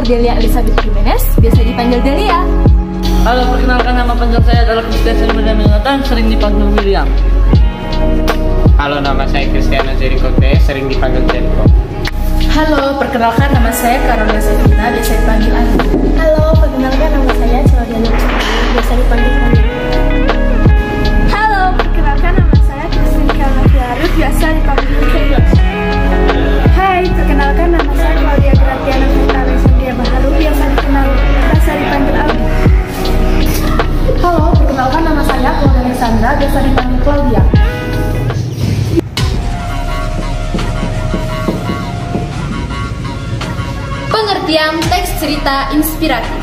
Cordelia Elizabeth Jimenez, biasa dipanggil Delia. Halo, perkenalkan, nama panjang saya adalah Kristian William Jonathan, sering dipanggil William. Halo, nama saya Kristiana Jerikote, sering dipanggil Jeriko. Halo, perkenalkan nama saya Carolia Sefina, biasa dipanggil Andi. Halo, perkenalkan nama saya Claudia Nurcini, biasa dipanggil Andi. Halo, perkenalkan nama saya Christine Kalnafiarut, biasa dipanggil Kayla. Hai, perkenalkan nama saya Claudia Gratiana Fitari Sandia Baharu, biasa dipanggil Aldi. Halo, perkenalkan nama saya Claudia Sandra, biasa dipanggil Claudia. Pengertian teks cerita inspiratif.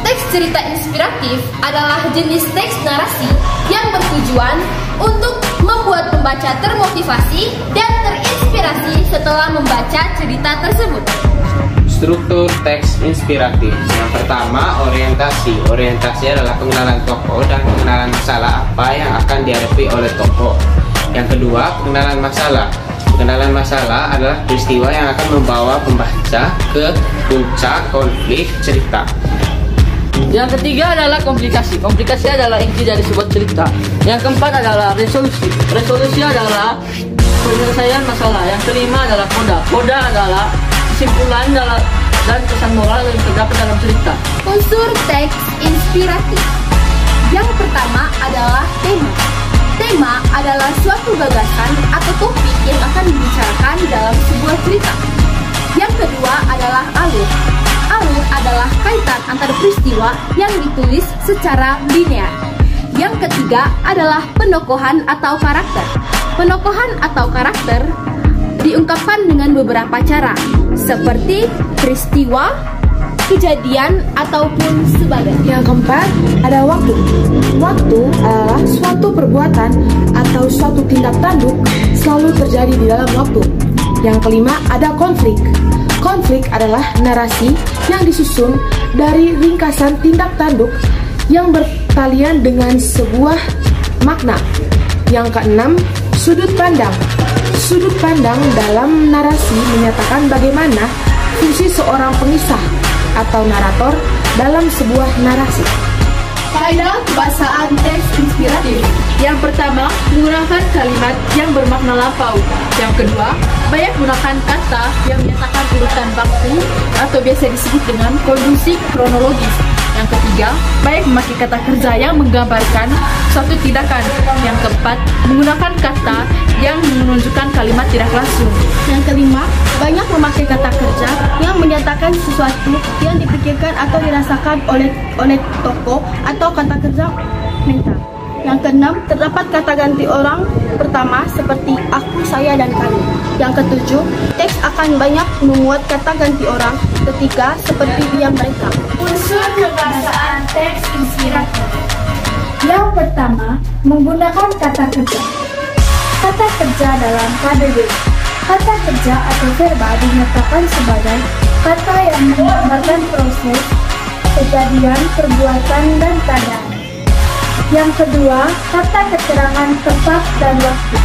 Teks cerita inspiratif adalah jenis teks narasi yang bertujuan untuk membuat pembaca termotivasi dan terinspirasi setelah membaca cerita tersebut. Struktur teks inspiratif. Yang pertama, orientasi. Orientasi adalah pengenalan tokoh dan pengenalan masalah apa yang akan dihadapi oleh tokoh. Yang kedua, pengenalan masalah. Pengenalan masalah adalah peristiwa yang akan membawa pembaca ke puncak konflik cerita. Yang ketiga adalah komplikasi. Komplikasi adalah inti dari sebuah cerita. Yang keempat adalah resolusi. Resolusi adalah penyelesaian masalah. Yang kelima adalah koda. Koda adalah kesimpulan dan pesan moral yang terdapat dalam cerita. Unsur teks inspiratif. Yang pertama adalah tema. Tema adalah suatu gagasan atau topik yang akan dibicarakan dalam sebuah cerita. Yang kedua adalah alur. Alur adalah kaitan antara peristiwa yang ditulis secara linear. Yang ketiga adalah penokohan atau karakter. Penokohan atau karakter diungkapkan dengan beberapa cara, seperti peristiwa, kejadian, ataupun sebagainya. Yang keempat ada waktu. Waktu adalah suatu perbuatan atau suatu tindak tanduk selalu terjadi di dalam waktu. Yang kelima ada konflik. Konflik adalah narasi yang disusun dari ringkasan tindak tanduk yang bertalian dengan sebuah makna. Yang keenam, sudut pandang. Sudut pandang dalam narasi menyatakan bagaimana fungsi seorang pengisah atau narator dalam sebuah narasi. Faedah kebahasaan teks inspiratif. Yang pertama, menggunakan kalimat yang bermakna lampau. Yang kedua, banyak gunakan kata yang menyatakan urutan waktu atau biasa disebut dengan kondisi kronologis. Yang ketiga, baik memakai kata kerja yang menggambarkan suatu tindakan. Yang keempat, menggunakan kata yang menunjukkan kalimat tidak langsung. Yang kelima, banyak memakai kata kerja yang menyatakan sesuatu yang dipikirkan atau dirasakan oleh tokoh atau kata kerja mental. Yang keenam, terdapat kata ganti orang pertama seperti aku, saya, dan kami. Yang ketujuh, teks akan banyak memuat kata ganti orang ketiga seperti dia, mereka. Unsur kebahasaan teks inspiratif. Yang pertama, menggunakan kata kerja. Kata kerja dalam KBBI. Kata kerja atau verba dinyatakan sebagai kata yang menggambarkan proses, kejadian, perbuatan, dan keadaan. Yang kedua, kata keterangan tempat dan waktu.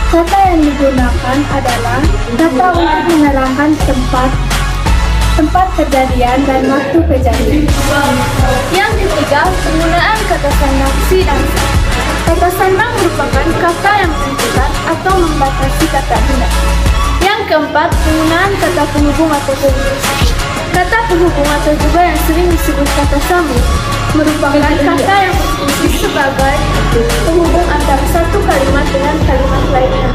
Kata yang digunakan adalah kata untuk menerangkan tempat kejadian dan waktu kejadian. Yang ketiga, penggunaan kata sandang si dan sa. Kata sandang merupakan kata yang menentukan atau membatasi kata benda. Yang keempat, penggunaan kata penghubung atau konjungsi. Kata penghubung atau juga yang sering disebut kata sambung merupakan kata yang berfungsi sebagai penghubung antara satu kalimat dengan kalimat lainnya.